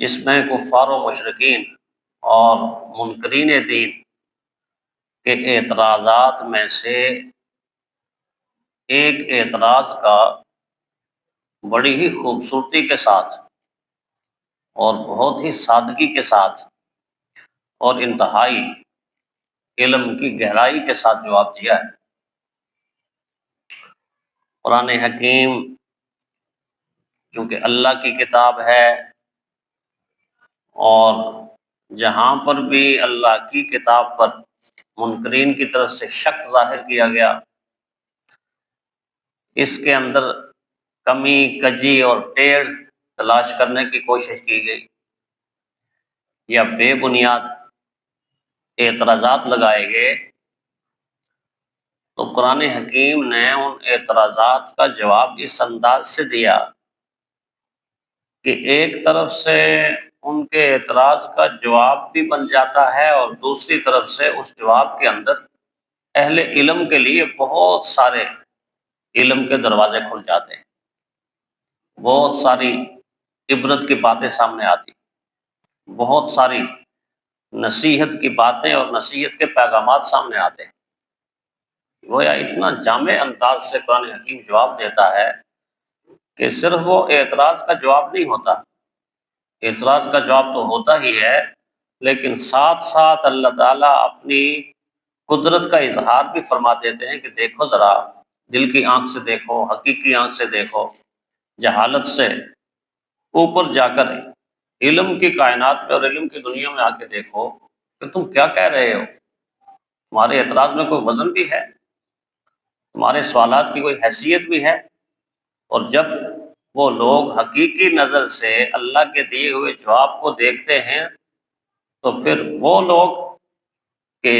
جس میں کفار و مشرکین اور منکرین دین کے اعتراضات میں سے ایک اعتراض کا بڑی ہی خوبصورتی کے ساتھ اور بہت ہی سادگی کے ساتھ اور انتہائی علم کی گہرائی کے ساتھ جواب دیا ہے۔ قرآن حکیم چونکہ اللہ کی کتاب ہے، اور جہاں پر بھی اللہ کی کتاب پر منکرین کی طرف سے شک ظاہر کیا گیا، اس کے اندر کمی کجی اور ٹیڑھ تلاش کرنے کی کوشش کی گئی یا بے بنیاد اعتراضات لگائے گئے، تو قرآن حکیم نے ان اعتراضات کا جواب اس انداز سے دیا کہ ایک طرف سے ان کے اعتراض کا جواب بھی بن جاتا ہے، اور دوسری طرف سے اس جواب کے اندر اہل علم کے لیے بہت سارے علم کے دروازے کھل جاتے ہیں، بہت ساری عبرت کی باتیں سامنے آتی، بہت ساری نصیحت کی باتیں اور نصیحت کے پیغامات سامنے آتے ہیں۔ گویا اتنا جامع انداز سے قرآن حکیم جواب دیتا ہے کہ صرف وہ اعتراض کا جواب نہیں ہوتا، اعتراض کا جواب تو ہوتا ہی ہے، لیکن ساتھ ساتھ اللہ تعالیٰ اپنی قدرت کا اظہار بھی فرما دیتے ہیں کہ دیکھو ذرا، دل کی آنکھ سے دیکھو، حقیقی آنکھ سے دیکھو، جہالت سے اوپر جا کر علم کی کائنات میں اور علم کی دنیا میں آ کے دیکھو کہ تم کیا کہہ رہے ہو، تمہارے اعتراض میں کوئی وزن بھی ہے، تمہارے سوالات کی کوئی حیثیت بھی ہے۔ اور جب وہ لوگ حقیقی نظر سے اللہ کے دیے ہوئے جواب کو دیکھتے ہیں، تو پھر وہ لوگ کہ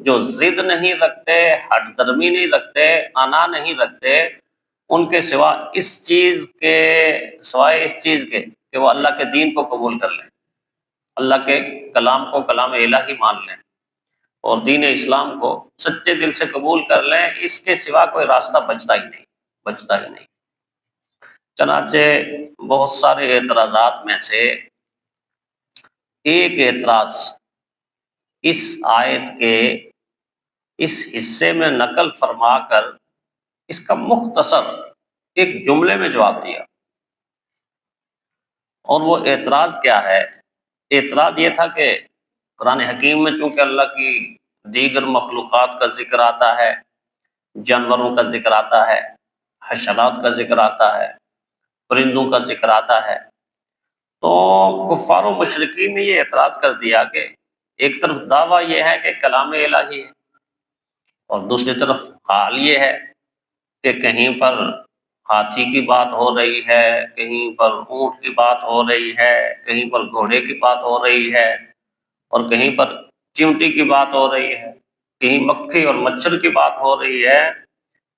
جو ضد نہیں رکھتے، ہٹ درمی نہیں رکھتے، انا نہیں رکھتے، ان کے سوائے اس چیز کے کہ وہ اللہ کے دین کو قبول کر لیں، اللہ کے کلام کو کلام الہی مان لیں اور دین اسلام کو سچے دل سے قبول کر لیں، اس کے سوا کوئی راستہ بچتا ہی نہیں۔ چنانچہ بہت سارے اعتراضات میں سے ایک اعتراض اس آیت کے اس حصے میں نقل فرما کر اس کا مختصر ایک جملے میں جواب دیا، اور وہ اعتراض کیا ہے؟ اعتراض یہ تھا کہ قرآن حکیم میں چونکہ اللہ کی دیگر مخلوقات کا ذکر آتا ہے، جانوروں کا ذکر آتا ہے، حشرات کا ذکر آتا ہے، پرندوں کا ذکر آتا ہے، تو کفار و مشرکین نے یہ اعتراض کر دیا کہ ایک طرف دعویٰ یہ ہے کہ کلام الہی ہے، اور دوسری طرف حال یہ ہے کہ کہیں پر ہاتھی کی بات ہو رہی ہے، کہیں پر اونٹ کی بات ہو رہی ہے، کہیں پر گھوڑے کی بات ہو رہی ہے، اور کہیں پر چیونٹی کی بات ہو رہی ہے، کہیں مکھی اور مچھر کی بات ہو رہی ہے،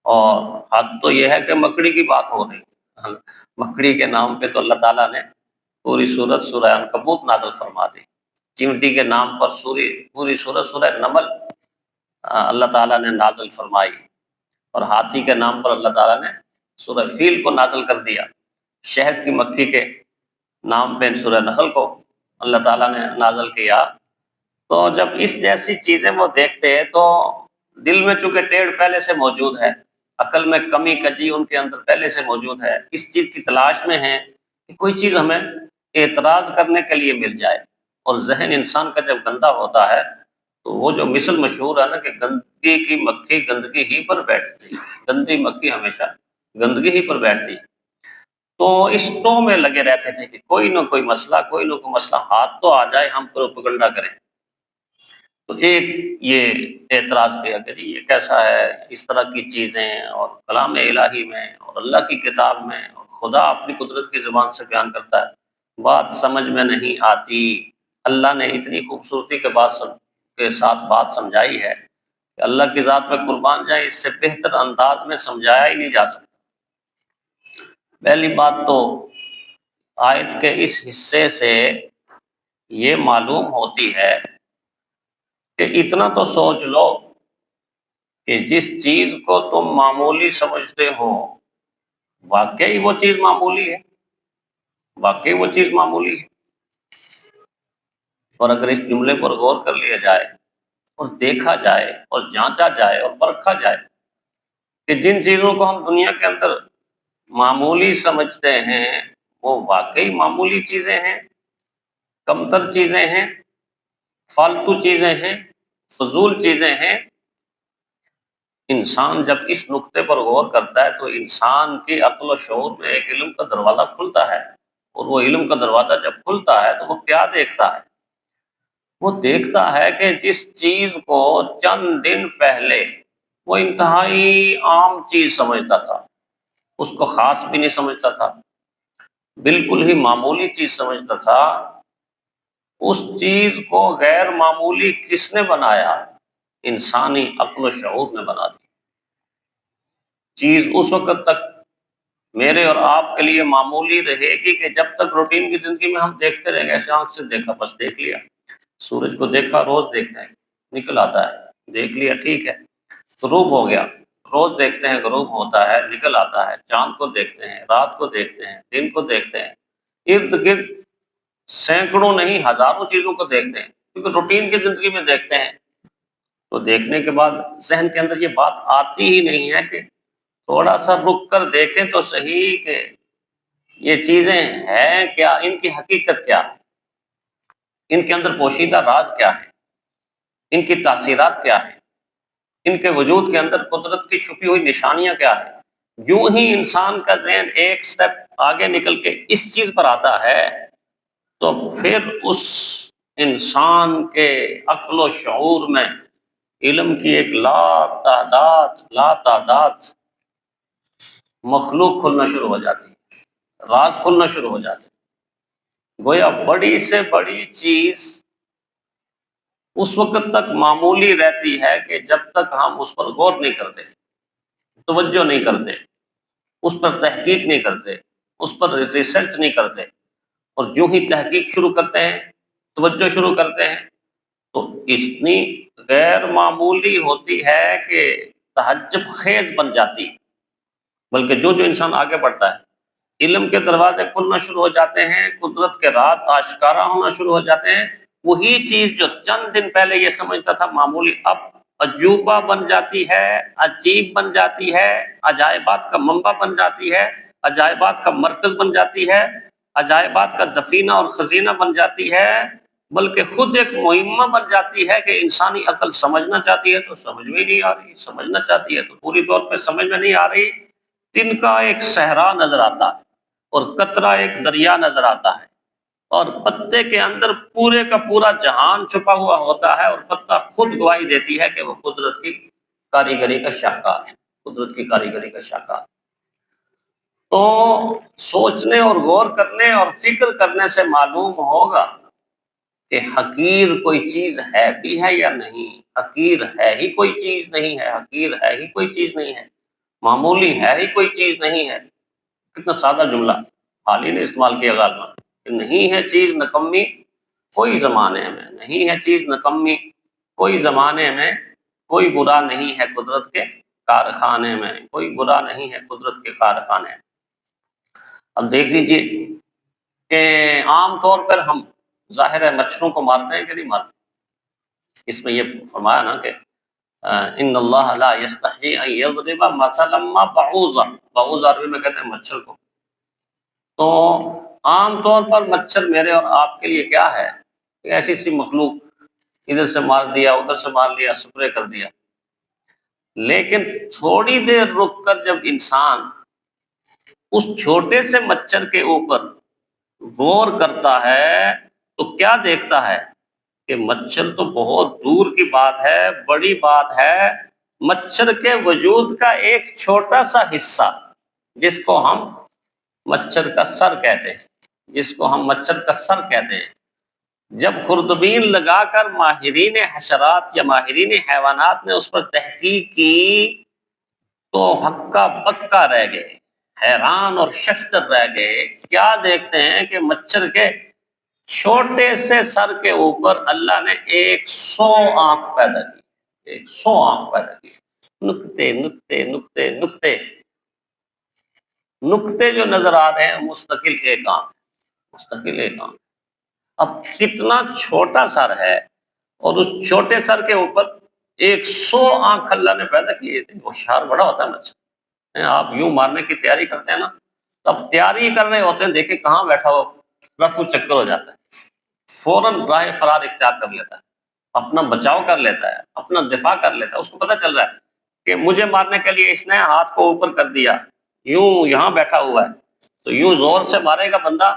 اور حد تو یہ ہے کہ مکڑی کی بات ہو رہی ہے۔ مکڑی کے نام پہ تو اللہ تعالیٰ نے پوری سورت سورہ عنکبوت نازل فرما دی، چیونٹی کے نام پر پوری سورت سورہ نمل اللہ تعالیٰ نے نازل فرمائی، اور ہاتھی کے نام پر اللہ تعالیٰ نے سورہ فیل کو نازل کر دیا، شہد کی مکھی کے نام پہ سورہ نحل کو اللہ تعالیٰ نے نازل کیا۔ تو جب اس جیسی چیزیں وہ دیکھتے ہیں تو دل میں چونکہ ٹیڑھ پہلے سے موجود ہے، عقل میں کمی کجی ان کے اندر پہلے سے موجود ہے، اس چیز کی تلاش میں ہے کہ کوئی چیز ہمیں اعتراض کرنے کے لیے مل جائے۔ اور ذہن انسان کا جب گندا ہوتا ہے تو وہ جو مثل مشہور ہے نا کہ گندگی کی مکھی گندگی ہی پر بیٹھتی، گندی مکھی ہمیشہ گندگی ہی پر بیٹھتی، تو اس ٹو میں لگے رہتے تھے کہ کوئی نہ کوئی مسئلہ ہاتھ تو آ جائے، ہم پروپیگنڈا کریں۔ تو ایک یہ اعتراض کیا کہ جی یہ کیسا ہے، اس طرح کی چیزیں اور کلام الہی میں اور اللہ کی کتاب میں، اور خدا اپنی قدرت کی زبان سے بیان کرتا ہے، بات سمجھ میں نہیں آتی۔ اللہ نے اتنی خوبصورتی کے ساتھ بات سمجھائی ہے کہ اللہ کی ذات میں قربان جائے، اس سے بہتر انداز میں سمجھایا ہی نہیں جا سکتا۔ پہلی بات تو آیت کے اس حصے سے یہ معلوم ہوتی ہے کہ اتنا تو سوچ لو کہ جس چیز کو تم معمولی سمجھتے ہو، واقعی وہ چیز معمولی ہے، واقعی وہ چیز معمولی ہے۔ اور اگر اس جملے پر غور کر لیا جائے اور دیکھا جائے اور جانچا جائے اور پرکھا جائے کہ جن چیزوں کو ہم دنیا کے اندر معمولی سمجھتے ہیں وہ واقعی معمولی چیزیں ہیں، کمتر چیزیں ہیں، فالتو چیزیں ہیں، فضول چیزیں ہیں، انسان جب اس نقطے پر غور کرتا ہے تو انسان کی عقل و شعور میں ایک علم کا دروازہ کھلتا ہے، اور وہ علم کا دروازہ جب کھلتا ہے تو وہ کیا دیکھتا ہے؟ وہ دیکھتا ہے کہ جس چیز کو چند دن پہلے وہ انتہائی عام چیز سمجھتا تھا، اس کو خاص بھی نہیں سمجھتا تھا، بالکل ہی معمولی چیز سمجھتا تھا، اس چیز کو غیر معمولی کس نے بنایا؟ انسانی عقل و شعور نے بنا دی۔ چیز اس وقت تک میرے اور آپ کے لیے معمولی رہے گی کہ جب تک روٹین کی زندگی میں ہم دیکھتے رہیں گے، ایسے آنکھ سے دیکھا بس دیکھ لیا، سورج کو دیکھا، روز دیکھتے ہیں نکل آتا ہے، دیکھ لیا ٹھیک ہے، غروب ہو گیا، روز دیکھتے ہیں غروب ہوتا ہے نکل آتا ہے، چاند کو دیکھتے ہیں، رات کو دیکھتے ہیں، دن کو دیکھتے ہیں، ارد گرد سینکڑوں نہیں ہزاروں چیزوں کو دیکھتے ہیں، کیونکہ روٹین کی زندگی میں دیکھتے ہیں۔ تو دیکھنے کے بعد ذہن کے اندر یہ بات آتی ہی نہیں ہے کہ تھوڑا سا رک کر دیکھیں تو صحیح کہ یہ چیزیں ہیں کیا، ان کی حقیقت کیا ہے، ان کے اندر پوشیدہ راز کیا ہے، ان کی تاثیرات کیا ہیں، ان کے وجود کے اندر قدرت کی چھپی ہوئی نشانیاں کیا ہیں۔ یوں ہی انسان کا ذہن ایک سٹیپ آگے نکل کے اس چیز پر آتا ہے تو پھر اس انسان کے عقل و شعور میں علم کی ایک لا تعداد مخلوق کھلنا شروع ہو جاتی ہے، راز کھلنا شروع ہو جاتے ہیں۔ گویا بڑی سے بڑی چیز اس وقت تک معمولی رہتی ہے کہ جب تک ہم اس پر غور نہیں کرتے، توجہ نہیں کرتے، اس پر تحقیق نہیں کرتے، اس پر ریسرچ نہیں کرتے، اور جو ہی تحقیق شروع کرتے ہیں، توجہ شروع کرتے ہیں تو اتنی غیر معمولی ہوتی ہے کہ تعجب خیز بن جاتی ہے۔ بلکہ جو جو انسان آگے بڑھتا ہے، علم کے دروازے کھلنا شروع ہو جاتے ہیں، قدرت کے راز آشکارا ہونا شروع ہو جاتے ہیں، وہی چیز جو چند دن پہلے یہ سمجھتا تھا معمولی، اب عجوبہ بن جاتی ہے، عجیب بن جاتی ہے، عجائبات کا منبع بن جاتی ہے، عجائبات کا مرکز بن جاتی ہے، عجائبات کا دفینہ اور خزینہ بن جاتی ہے، بلکہ خود ایک مہمہ بن جاتی ہے کہ انسانی عقل سمجھنا چاہتی ہے تو سمجھ میں نہیں آ رہی، سمجھنا چاہتی ہے تو پوری طور پہ سمجھ میں نہیں آ رہی۔ تن کا ایک صحرا نظر آتا ہے اور قطرہ ایک دریا نظر آتا ہے، اور پتے کے اندر پورے کا پورا جہان چھپا ہوا ہوتا ہے، اور پتا خود گواہی دیتی ہے کہ وہ قدرت کی کاریگری کا شاہکار ہے، قدرت کی کاریگری کا شاہکار۔ تو سوچنے اور غور کرنے اور فکر کرنے سے معلوم ہوگا کہ حقیر کوئی چیز ہے بھی ہے یا نہیں، حقیر ہے ہی کوئی چیز نہیں ہے، حقیر ہے ہی کوئی چیز نہیں ہے، معمولی ہے ہی کوئی چیز نہیں ہے۔ کتنا سادہ جملہ حال ہی نے استعمال کیا غالباً کہ نہیں ہے چیز نکمی کوئی زمانے میں، نہیں ہے چیز نکمی کوئی زمانے میں، کوئی برا نہیں ہے قدرت کے کارخانے میں، کوئی برا نہیں ہے قدرت کے کارخانے میں۔ اب دیکھ لیجئے کہ عام طور پر ہم ظاہر ہے مچھروں کو مارتے ہیں کہ نہیں مارتے؟ اس میں یہ فرمایا نا کہ ان اللہ لا یستحی ان یضرب مثلا ما بعوضہ، بعوض عربی میں کہتے ہیں مچھر کو۔ تو عام طور پر مچھر میرے اور آپ کے لیے کیا ہے؟ ایسی سی مخلوق، ادھر سے مار دیا ادھر سے مار دیا، سپرے کر دیا۔ لیکن تھوڑی دیر رک کر جب انسان اس چھوٹے سے مچھر کے اوپر غور کرتا ہے تو کیا دیکھتا ہے کہ مچھر تو بہت دور کی بات ہے، بڑی بات ہے، مچھر کے وجود کا ایک چھوٹا سا حصہ جس کو ہم مچھر کا سر کہتے ہیں، جس کو ہم مچھر کا سر کہتے ہیں، جب خوردبین لگا کر ماہرین حشرات یا ماہرین حیوانات نے اس پر تحقیق کی تو ہکا بکا رہ گئے، حیران اور ششدر رہ گئے۔ کیا دیکھتے ہیں کہ مچھر کے چھوٹے سے سر کے اوپر اللہ نے 100 آنکھ پیدا کی، 100 آنکھ پیدا کی، نکتے نکتے نکتے نکتے نکتے جو نظر آ رہے ہیں، مستقل ایک آنکھ، مستقل ایک آنکھ۔ اب کتنا چھوٹا سر ہے اور اس چھوٹے سر کے اوپر 100 آنکھ اللہ نے پیدا کیے تھے. ہوشیار بڑا ہوتا ہے مچھر. آپ یوں مارنے کی تیاری کرتے ہیں نا، تب تیاری کر رہے ہوتے ہیں، دیکھیں کہاں بیٹھا ہو، رفو چکر ہو جاتا ہے، فوراً راہ فرار اختیار کر لیتا ہے، اپنا بچاؤ کر لیتا ہے، اپنا دفاع کر لیتا ہے. اس کو پتہ چل رہا ہے کہ مجھے مارنے کے لیے اس نے ہاتھ کو اوپر کر دیا، یوں یہاں بیٹھا ہوا ہے، تو یوں زور سے مارے گا بندہ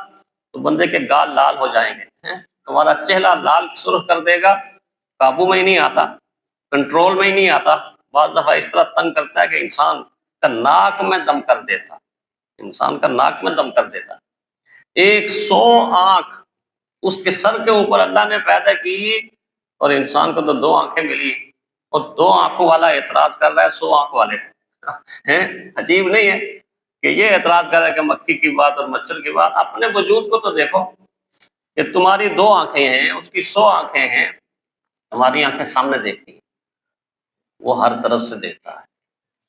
تو بندے کے گال لال ہو جائیں گے، تمہارا چہرہ لال سرخ کر دے گا. قابو میں ہی نہیں آتا، کنٹرول میں ہی نہیں آتا. بعض دفعہ اس طرح تنگ کرتا ہے کہ انسان کا ناک میں دم کر دیتا، انسان کا ناک میں دم کر دیتا. 100 آنکھ اس کے سر کے اوپر اللہ نے پیدا کی، اور انسان کو تو 2 آنکھیں ملی، اور 2 آنکھوں والا اعتراض کر رہا ہے 100 آنکھ والے ہیں. عجیب نہیں ہے کہ یہ اعتراض کر رہا ہے کہ مکھی کی بات اور مچھر کی بات. اپنے وجود کو تو دیکھو کہ تمہاری 2 آنکھیں ہیں، اس کی 100 آنکھیں ہیں. تمہاری آنکھیں سامنے دیکھتی ہیں، وہ ہر طرف سے دیکھتا ہے.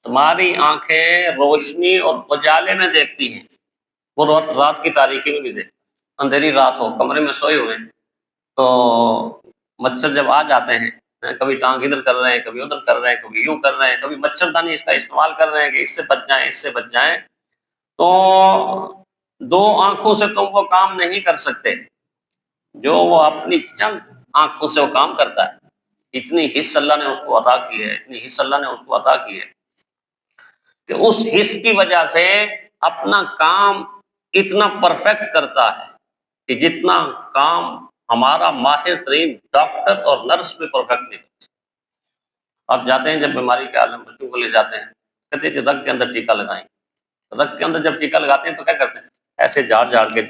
تمہاری آنکھیں روشنی اور اجالے میں دیکھتی ہیں، وہ رات کی تاریکی میں بھی دیکھتی. اندھیری رات ہو، کمرے میں سوئے ہوئے ہیں، تو مچھر جب آ جاتے ہیں، کبھی ٹانگ ادھر کر رہے ہیں، کبھی ادھر کر رہے ہیں، کبھی یوں کر رہے ہیں، کبھی مچھردانی اس کا استعمال کر رہے ہیں کہ اس سے بچ جائیں، اس سے بچ جائیں، تو 2 آنکھوں سے تم وہ کام نہیں کر سکتے جو وہ اپنی چند آنکھوں سے وہ کام کرتا ہے. اتنی حس اللہ نے اس کو عطا کی ہے، اتنی حس اللہ نے اس کو عطا کی ہے کہ اس حس کی وجہ سے اپنا کام اتنا پرفیکٹ کرتا ہے کہ جتنا کام ہمارا ماہر ترین ڈاکٹر اور نرس بھی پرفیکٹ نہیں کرتے. آپ جاتے ہیں جب بیماری کے عالم بچوں کو لے جاتے ہیں، کہتے ہیں کہ رگ کے اندر ٹیکا لگائیں. رگ کے اندر جب ٹیکا لگاتے ہیں تو کیا کرتے ہیں؟ ایسے جھاڑ جھاڑ کے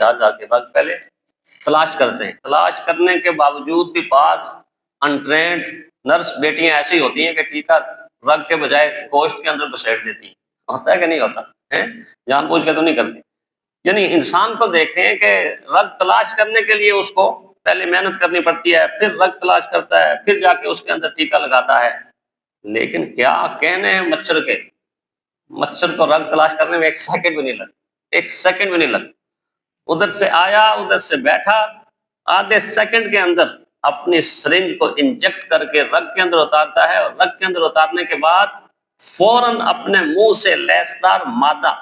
رگ پہلے تلاش کرتے ہیں. تلاش کرنے کے باوجود بھی بعض انٹرینڈ نرس بیٹیاں ایسی ہوتی ہیں کہ ٹیکا رگ کے بجائے گوشت کے اندر گھسیٹ دیتی ہیں. ہوتا ہے کہ نہیں ہوتا ہے؟ جان بوجھ کے تو نہیں کرتی. یعنی انسان کو دیکھیں کہ رگ تلاش کرنے کے لیے اس کو پہلے محنت کرنی پڑتی ہے، پھر رگ تلاش کرتا ہے، پھر جا کے اس کے اندر ٹیکا لگاتا ہے. لیکن کیا کہنے ہیں مچھر کے، مچھر کو رگ تلاش کرنے میں 1 سیکنڈ بھی نہیں لگتا، 1 سیکنڈ بھی نہیں لگتا. ادھر سے آیا، ادھر سے بیٹھا، آدھے سیکنڈ کے اندر اپنی سرنج کو انجیکٹ کر کے رگ کے اندر اتارتا ہے، اور رگ کے اندر اتارنے کے بعد فوراً اپنے منہ سے لیسدار مادہ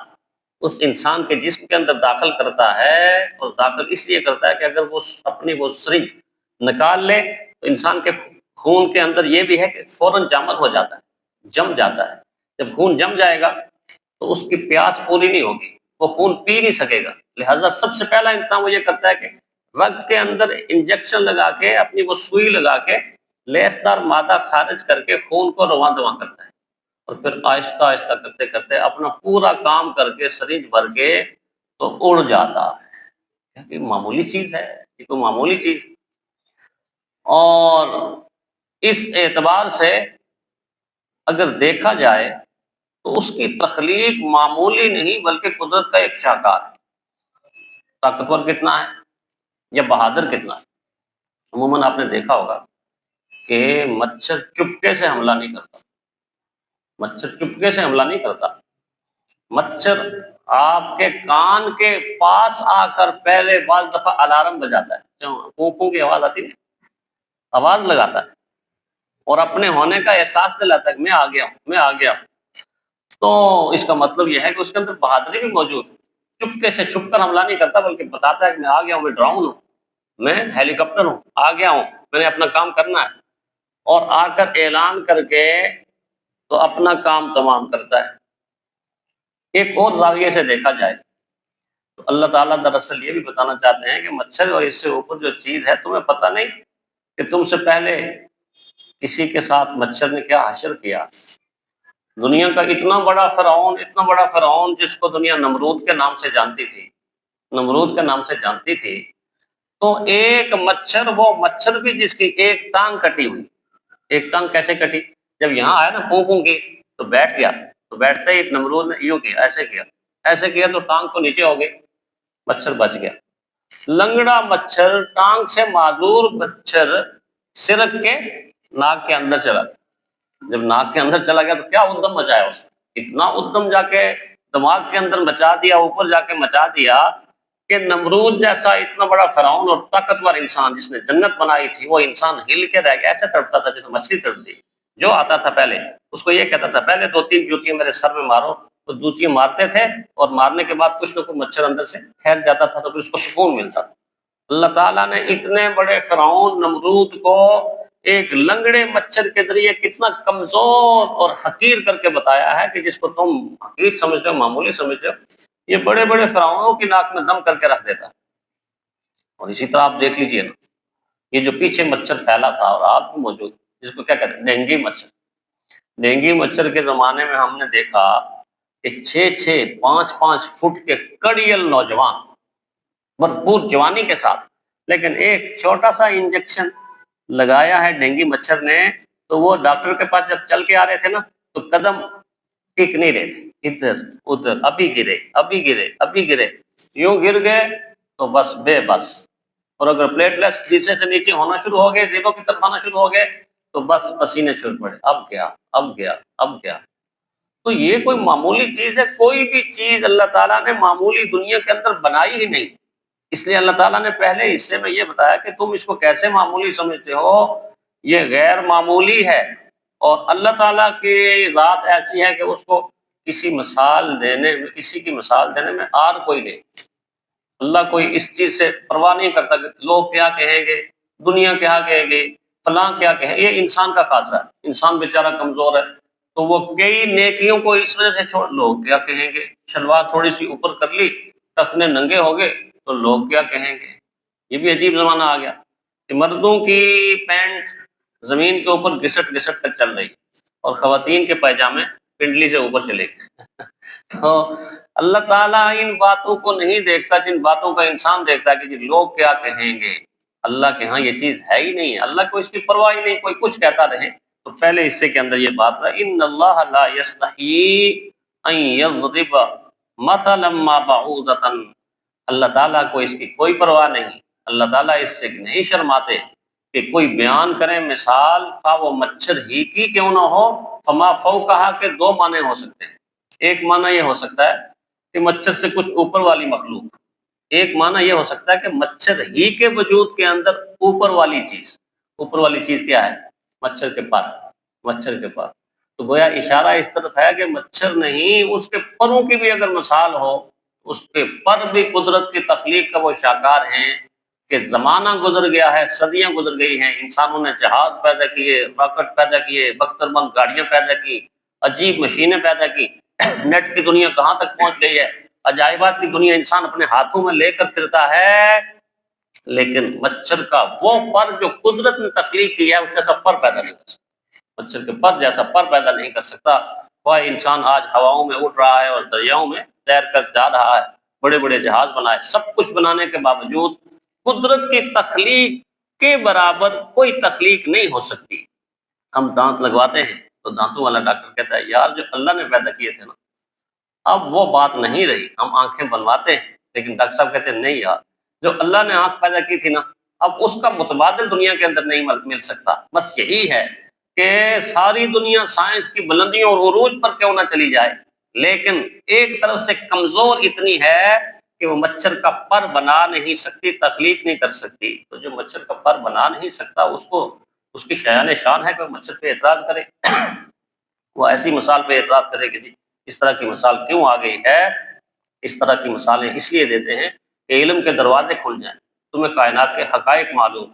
اس انسان کے جسم کے اندر داخل کرتا ہے. اور داخل اس لیے کرتا ہے کہ اگر وہ اپنی وہ سرنج نکال لے تو انسان کے خون کے اندر یہ بھی ہے کہ فوراً جامد ہو جاتا ہے، جم جاتا ہے. جب خون جم جائے گا تو اس کی پیاس پوری نہیں ہوگی، وہ خون پی نہیں سکے گا. لہٰذا سب سے پہلا انسان وہ یہ کرتا ہے کہ رگ کے اندر انجیکشن لگا کے، اپنی وہ سوئی لگا کے لیسدار مادہ خارج کر کے خون کو رواں دواں کرتا ہے. اور پھر آہستہ آہستہ کرتے کرتے اپنا پورا کام کر کے سرنج بھر کے تو اڑ جاتا ہے. یہ معمولی چیز ہے، یہ تو معمولی چیز. اور اس اعتبار سے اگر دیکھا جائے تو اس کی تخلیق معمولی نہیں بلکہ قدرت کا ایک شاہکار ہے. طاقتور کتنا ہے یا بہادر کتنا ہے. عموماً آپ نے دیکھا ہوگا کہ مچھر چپکے سے حملہ نہیں کرتا، مچھر چپکے سے حملہ نہیں کرتا. مچھر آپ کے کان کے پاس آ کر پہلے بعض دفعہ الارم بجاتا ہے، پھونکوں کی آواز آتی ہے، آواز لگاتا ہے اور اپنے ہونے کا احساس دلاتا ہے کہ میں آ گیا ہوں، میں آ گیا ہوں. تو اس کا مطلب یہ ہے کہ اس کے اندر بہادری بھی موجود ہے. چپکے سے چھپ کر حملہ نہیں کرتا بلکہ بتاتا ہے کہ میں آ گیا ہوں، میں ڈراؤن ہوں، میں ہیلی کاپٹر ہوں، آ گیا ہوں، میں نے اپنا کام کرنا ہے. اور آ کر اعلان کر کے تو اپنا کام تمام کرتا ہے. ایک اور زاویے سے دیکھا جائے تو اللہ تعالیٰ دراصل یہ بھی بتانا چاہتے ہیں کہ مچھر اور اس سے اوپر جو چیز ہے، تمہیں پتہ نہیں کہ تم سے پہلے کسی کے ساتھ مچھر نے کیا حشر کیا. دنیا کا اتنا بڑا فرعون، اتنا بڑا فرعون جس کو دنیا نمرود کے نام سے جانتی تھی، نمرود کے نام سے جانتی تھی، تو ایک مچھر، وہ مچھر بھی جس کی ایک ٹانگ کٹی ہوئی. ایک ٹانگ کیسے کٹی؟ جب یہاں آیا نا پھونکوں کی تو بیٹھ گیا، تو بیٹھتے ہی نمرود نے یوں کیا، ایسے کیا، ایسے کیا تو ٹانگ تو نیچے ہو گئی، مچھر بچ گیا. لنگڑا مچھر، ٹانگ سے معذور مچھر سرک کے ناک کے اندر چلا گیا. جب ناک کے اندر چلا گیا تو کیا ادم مچایا اس نے، اتنا ادم جا کے دماغ کے اندر مچا دیا، اوپر جا کے مچا دیا کہ نمرود جیسا اتنا بڑا فرعون اور طاقتور انسان جس نے جنت بنائی تھی، وہ انسان ہل کے رہ گیا، ایسے تڑپتا تھا جیسے مچھلی تڑپتی۔ جو آتا تھا پہلے اس کو یہ کہتا تھا پہلے 2-3 جوتیاں میرے سر میں مارو، تو جوتیاں مارتے تھے اور مارنے کے بعد کچھ نہ کچھ مچھر اندر سے ٹھہر جاتا تھا تو پھر اس کو سکون ملتا تھا۔ اللہ تعالیٰ نے اتنے بڑے فرعون نمرود کو ایک لنگڑے مچھر کے ذریعے کتنا کمزور اور حقیر کر کے بتایا ہے کہ جس کو تم حقیر سمجھتے ہو، معمولی سمجھتے ہو، یہ بڑے بڑے فرعونوں کی ناک میں دم کر کے رکھ دیتا۔ اور اسی طرح آپ دیکھ لیجئے نا، یہ جو پیچھے مچھر پھیلا تھا اور آپ بھی موجود، جس کو کیا کہتے ہیں ڈینگی مچھر۔ ڈینگی مچھر کے زمانے میں ہم نے دیکھا کہ 6-6 5-5 فٹ کے کڑیل نوجوان بھرپور جوانی کے ساتھ، لیکن ایک چھوٹا سا انجیکشن لگایا ہے ڈینگی مچھر نے، تو وہ ڈاکٹر کے پاس جب چل کے آ رہے تھے نا تو قدم ٹک نہیں رہے تھے، ادھر ادھر، ابھی گرے ابھی گرے ابھی گرے، یوں گر گئے تو بس بے بس۔ اور اگر پلیٹلیٹس نیچے سے نیچے ہونا شروع ہو گئے، زیرو کی طرف آنا شروع ہو گئے، تو بس پسینے چھوٹ پڑے، اب گیا اب گیا اب گیا۔ تو یہ کوئی معمولی چیز ہے؟ کوئی بھی چیز اللہ تعالیٰ نے معمولی دنیا کے اندر بنائی ہی نہیں۔ اس لیے اللہ تعالیٰ نے پہلے حصے میں یہ بتایا کہ تم اس کو کیسے معمولی سمجھتے ہو، یہ غیر معمولی ہے۔ اور اللہ تعالیٰ کی ذات ایسی ہے کہ اس کو کسی کی مثال دینے میں آر کوئی نہیں۔ اللہ کوئی اس چیز سے پرواہ نہیں کرتا کہ لوگ کیا کہیں گے، دنیا کیا کہے گی، فلاں کیا کہے۔ یہ انسان کا خاصہ ہے، انسان بیچارہ کمزور ہے تو وہ کئی نیکیوں کو اس وجہ سے چھوڑ، لوگ کیا کہیں گے، شلوار تھوڑی سی اوپر کر لی، ٹخنے ننگے ہو گئے تو لوگ کیا کہیں گے۔ یہ بھی عجیب زمانہ آ گیا کہ مردوں کی پینٹ زمین کے اوپر گھسٹ گھسٹ کر چل رہی اور خواتین کے پائجامے پنڈلی سے اوپر چلے گئے۔ تو اللہ تعالیٰ ان باتوں کو نہیں دیکھتا جن باتوں کا انسان دیکھتا ہے کہ لوگ کیا کہیں گے۔ اللہ کے ہاں یہ چیز ہے ہی نہیں ہے، اللہ کو اس کی پرواہ ہی نہیں، کوئی کچھ کہتا رہے۔ تو پہلے حصے کے اندر یہ بات ہے ان اللہ لا یستحیی ان یضرب مثلا ما بعوضۃ، اللہ تعالیٰ کو اس کی کوئی پرواہ نہیں، اللہ تعالیٰ اس سے نہیں شرماتے کہ کوئی بیان کرے مثال، خواہ وہ مچھر ہی کی کیوں نہ ہو، فما فوقہا کے 2 معنی ہو سکتے ہیں۔ ایک معنی یہ ہو سکتا ہے کہ مچھر سے کچھ اوپر والی مخلوق، ایک معنی یہ ہو سکتا ہے کہ مچھر ہی کے وجود کے اندر اوپر والی چیز۔ اوپر والی چیز کیا ہے؟ مچھر کے پر، مچھر کے پر۔ تو گویا اشارہ اس طرف ہے کہ مچھر نہیں، اس کے پروں کی بھی اگر مثال ہو، اس کے پر بھی قدرت کی تخلیق کا وہ شاہکار ہیں کہ زمانہ گزر گیا ہے، صدیاں گزر گئی ہیں، انسانوں نے جہاز پیدا کیے، راکٹ پیدا کیے، بختر بند گاڑیاں پیدا کی، عجیب مشینیں پیدا کی، نیٹ کی دنیا کہاں تک پہنچ گئی ہے، عجائبات کی دنیا انسان اپنے ہاتھوں میں لے کر پھرتا ہے، لیکن مچھر کا وہ پر جو قدرت نے تخلیق کیا ہے اس جیسا پر پیدا نہیں کر سکتا، مچھر کے پر جیسا پر پیدا نہیں کر سکتا۔ وہ انسان آج ہواؤں میں اڑ رہا ہے اور دریاؤں میں تیر کر جا رہا ہے، بڑے بڑے جہاز بنائے، سب کچھ بنانے کے باوجود قدرت کی تخلیق کے برابر کوئی تخلیق نہیں ہو سکتی۔ ہم دانت لگواتے ہیں تو دانتوں والا ڈاکٹر کہتا ہے یار جو اللہ نے پیدا کیے تھے نا، اب وہ بات نہیں رہی۔ ہم آنکھیں بنواتے ہیں لیکن ڈاکٹر صاحب کہتے ہیں نہیں یار، جو اللہ نے آنکھ پیدا کی تھی نا، اب اس کا متبادل دنیا کے اندر نہیں مل سکتا۔ بس یہی ہے کہ ساری دنیا سائنس کی بلندیوں اور عروج پر کیوں نہ چلی جائے، لیکن ایک طرف سے کمزور اتنی ہے کہ وہ مچھر کا پر بنا نہیں سکتی، تخلیق نہیں کر سکتی۔ تو جو مچھر کا پر بنا نہیں سکتا، اس کی شایان شان ہے کہ وہ مچھر پہ اعتراض کرے، وہ ایسی مثال پہ اعتراض کرے کہ جی اس طرح کی مثال کیوں آ گئی ہے۔ اس طرح کی مثالیں اس لیے دیتے ہیں کہ علم کے دروازے کھل جائیں، تمہیں کائنات کے حقائق معلوم،